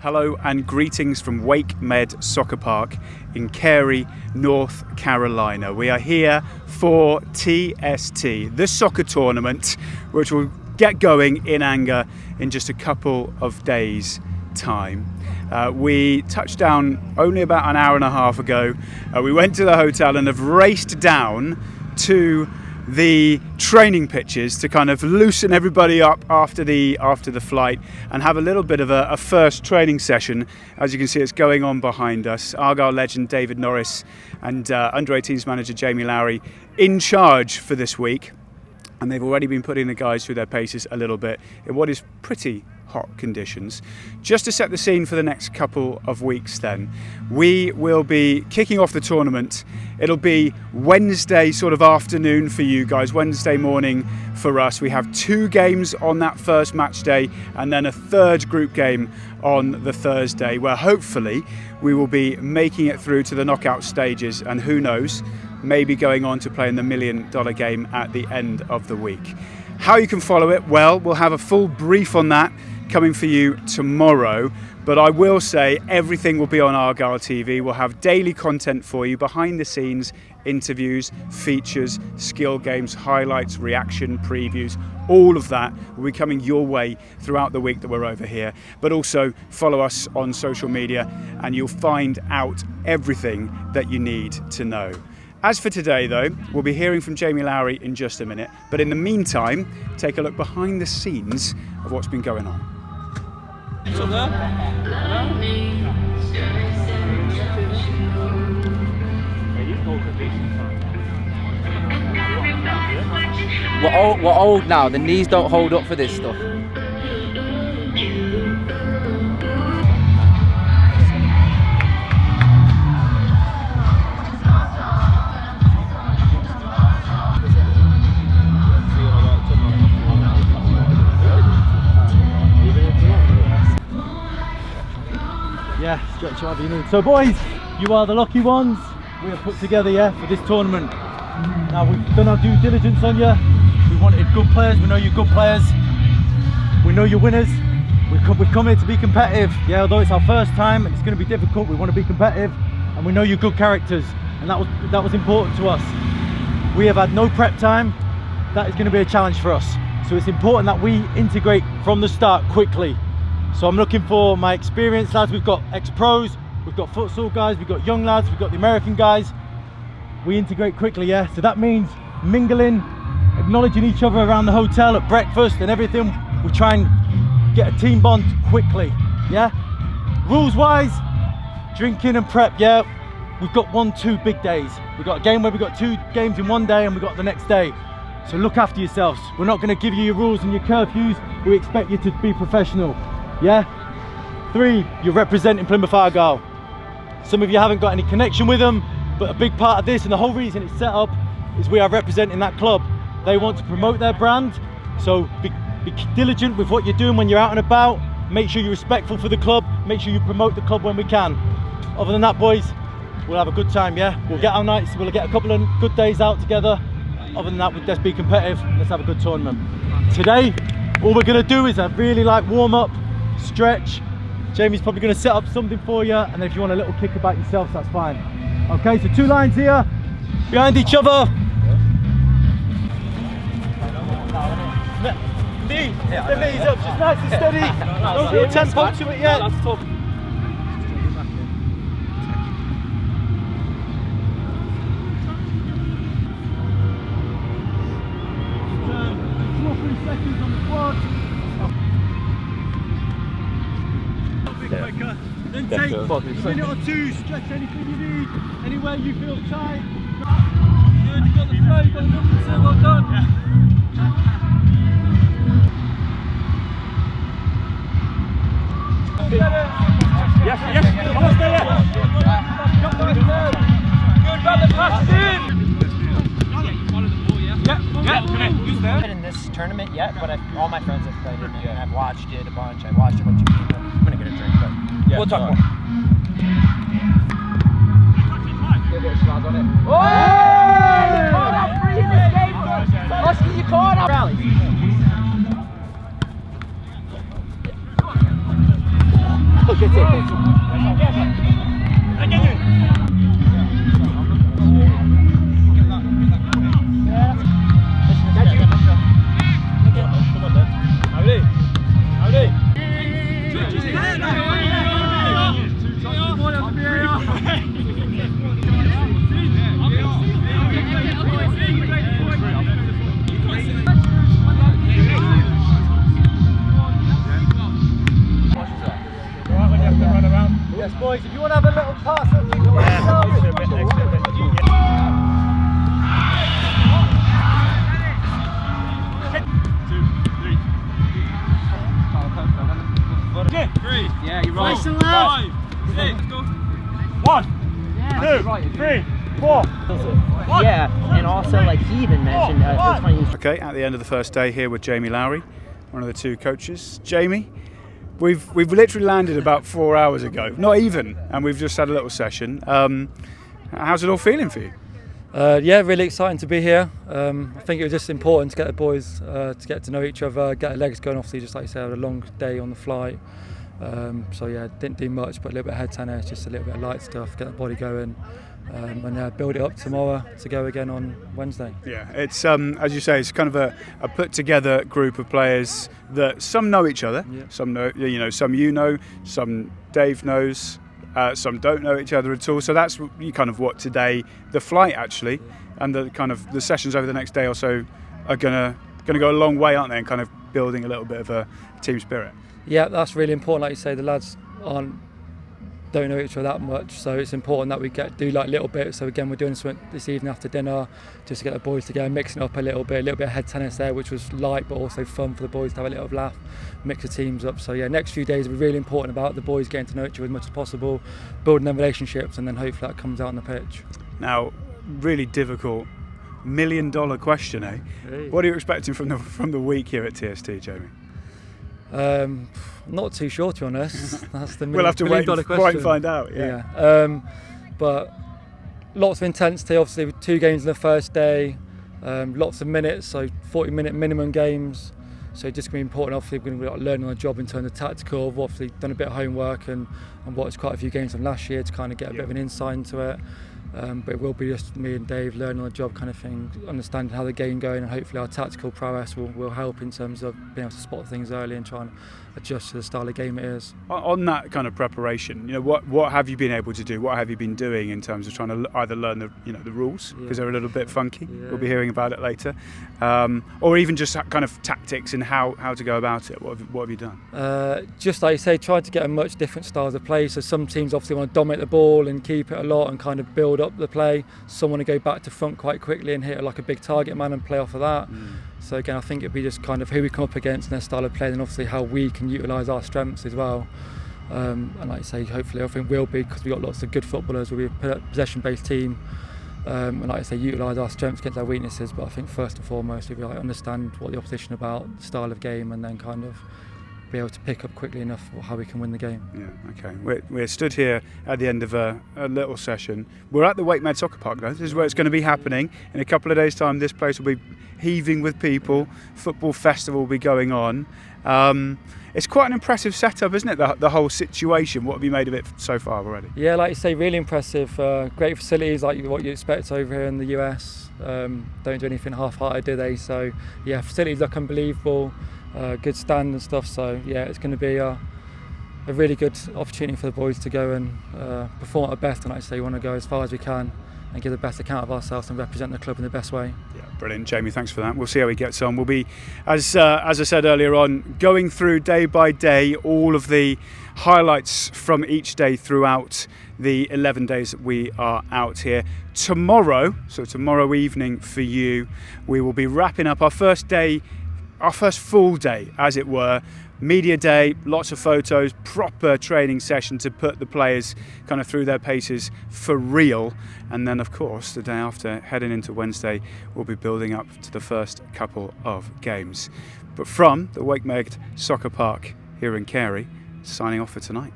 Hello and greetings from Wake Med Soccer Park in Cary, North Carolina. We are here for TST, the soccer tournament, which will get going in anger in just a couple of days' time. We touched down only about an hour and a half ago. We went to the hotel and have raced down to the training pitches to kind of loosen everybody up after the flight and have a little bit of a first training session. As you can see, it's going on behind us. Argyle legend David Norris and under-18s manager Jamie Lowry in charge for this week, and they've already been putting the guys through their paces a little bit in what is pretty hot conditions. Just to set the scene for the next couple of weeks then, we will be kicking off the tournament. It'll be Wednesday sort of afternoon for you guys, Wednesday morning for us. We have 2 games on that first match day and then a third group game on the Thursday, where hopefully we will be making it through to the knockout stages, and who knows, maybe going on to play in the $1 million game at the end of the week. How you can follow it? Well, we'll have a full brief on that coming for you tomorrow, but I will say everything will be on Argyle TV. We'll have daily content for you, behind the scenes, interviews, features, skill games, highlights, reaction, previews. All of that will be coming your way throughout the week that we're over here. But also follow us on social media and you'll find out everything that you need to know. As for today though, we'll be hearing from Jamie Lowry in just a minute, but in the meantime, take a look behind the scenes of what's been going on. We're old now, the knees don't hold up for this stuff. Yeah, stretch whatever you need. So boys, you are the lucky ones we have put together, for this tournament. Now we've done our due diligence on you. We wanted good players, we know you're good players. We know you're winners. We've come here to be competitive. Yeah, although it's our first time and it's going to be difficult, we want to be competitive, and we know you're good characters, and that was important to us. We have had no prep time. That is going to be a challenge for us. So it's important that we integrate from the start quickly. So I'm looking for my experienced lads. We've got ex-pros, we've got futsal guys, we've got young lads, we've got the American guys. We integrate quickly, so that means mingling, acknowledging each other around the hotel at breakfast and everything. We try and get a team bond quickly, Rules wise, drinking and prep, we've got 1-2 big days. We've got a game where we've got 2 games in one day and we've got the next day. So look after yourselves. We're not going to give you your rules and your curfews. We expect you to be professional. 3, you're representing Plymouth Argyle. Some of you haven't got any connection with them, but a big part of this and the whole reason it's set up is we are representing that club. They want to promote their brand, so be diligent with what you're doing when you're out and about. Make sure you're respectful for the club, make sure you promote the club when we can. Other than that, boys, we'll have a good time, We'll get our nights, we'll get a couple of good days out together. Other than that, we'll just be competitive, let's have a good tournament. Today, all we're going to do is a really light warm up, stretch. Jamie's probably going to set up something for you, and if you want a little kick about yourself, that's fine. Okay, so 2 lines here, behind each other. The knees up, just nice and steady. Don't do a tempo to it yet. That's tough. Turn 2 or 3 seconds on the quad. Quicker. Then take a minute or 2, stretch anything you need, anywhere you feel tight. Good, you've got the flow, you've got the movement, so well done. Yes, come on, stay there. Good, brother, pass in. Not in this tournament yet, but all my friends have played it and I've watched it a bunch. I watched a bunch of people. I'm gonna get a drink, but we'll talk more. Get a bit of schnoz on it. Oh! You caught out free in this game. Husky, you caught out. Rally. Look at it. Yeah, you're right. 5, 6, go. 1, 2, 3, 4. Yeah, and also like he even mentioned, it was funny. Okay, at the end of the first day here with Jamie Lowry, one of the two coaches. Jamie, we've literally landed about 4 hours ago, not even, and we've just had a little session. How's it all feeling for you? Yeah, really exciting to be here. I think it was just important to get the boys to get to know each other, get their legs going. Obviously, just like you said, had a long day on the flight. So yeah, didn't do much, but a little bit of head tennis, just a little bit of light stuff, get the body going, and build it up tomorrow to go again on Wednesday. Yeah, it's as you say, it's kind of a put together group of players that some know each other, Yeah. some know, some Dave knows. Some don't know each other at all, so that's kind of what today, the flight actually, and the kind of the sessions over the next day or so are gonna go a long way, aren't they? And kind of building a little bit of a team spirit. Yeah, that's really important. Like you say, the lads don't know each other that much, so it's important that we do like little bits. So again, we're doing something this evening after dinner just to get the boys together, mixing up a little bit of head tennis there, which was light but also fun for the boys to have a little laugh, mix the teams up. So yeah, next few days will be really important about the boys getting to know each other as much as possible, building them relationships, and then hopefully that comes out on the pitch. Now, really difficult $1 million question, eh? Hey. What are you expecting from the week here at TST, Jamie? Not too sure, to be honest. That's the We'll have to wait $1 million and question. find out. Yeah. But lots of intensity. Obviously, 2 games in the first day, lots of minutes, so 40-minute minimum games. So just going to be important. Obviously, we're going to be learning on the job in terms of tactical. We've obviously done a bit of homework and watched quite a few games from last year to kind of get a bit of an insight into it. But it will be just me and Dave learning on the job kind of thing, understanding how the game going, and hopefully our tactical prowess will help in terms of being able to spot things early and try and adjust to the style of game it is. On that kind of preparation, what have you been able to do? What have you been doing in terms of trying to either learn the rules, because they're a little bit funky. Yeah. We'll be hearing about it later, or even just kind of tactics and how to go about it. What have you done? Just like you say, trying to get a much different styles of play. So some teams obviously want to dominate the ball and keep it a lot and kind of build up the play. Some want to go back to front quite quickly and hit like a big target man and play off of that. So again, I think it'd be just kind of who we come up against and their style of play, and obviously how we can utilise our strengths as well. And like you say, hopefully everything will be, because we've got lots of good footballers. We'll be a possession-based team, and like I say, utilise our strengths against our weaknesses. But I think first and foremost, we understand what the opposition are about, style of game, and then kind of be able to pick up quickly enough how we can win the game. Yeah, okay. We're stood here at the end of a little session. We're at the Wake Med Soccer Park though. This is where it's going to be happening. In a couple of days' time, this place will be heaving with people. Football festival will be going on. It's quite an impressive setup, isn't it? The whole situation. What have you made of it so far already? Yeah, like you say, really impressive. Great facilities, like what you expect over here in the US. Don't do anything half-hearted, do they? So yeah, facilities look unbelievable. Good stand and stuff. So yeah, it's going to be a really good opportunity for the boys to go and perform at our best. And like I say, we want to go as far as we can and give the best account of ourselves and represent the club in the best way. Yeah, brilliant, Jamie. Thanks for that. We'll see how he gets on. We'll be, as I said earlier on, going through day by day all of the highlights from each day throughout the 11 days that we are out here. Tomorrow evening for you, we will be wrapping up our first full day, as it were. Media day, lots of photos, proper training session to put the players kind of through their paces for real. And then, of course, the day after, heading into Wednesday, we'll be building up to the first couple of games. But from the Wake Med Soccer Park here in Carey, signing off for tonight.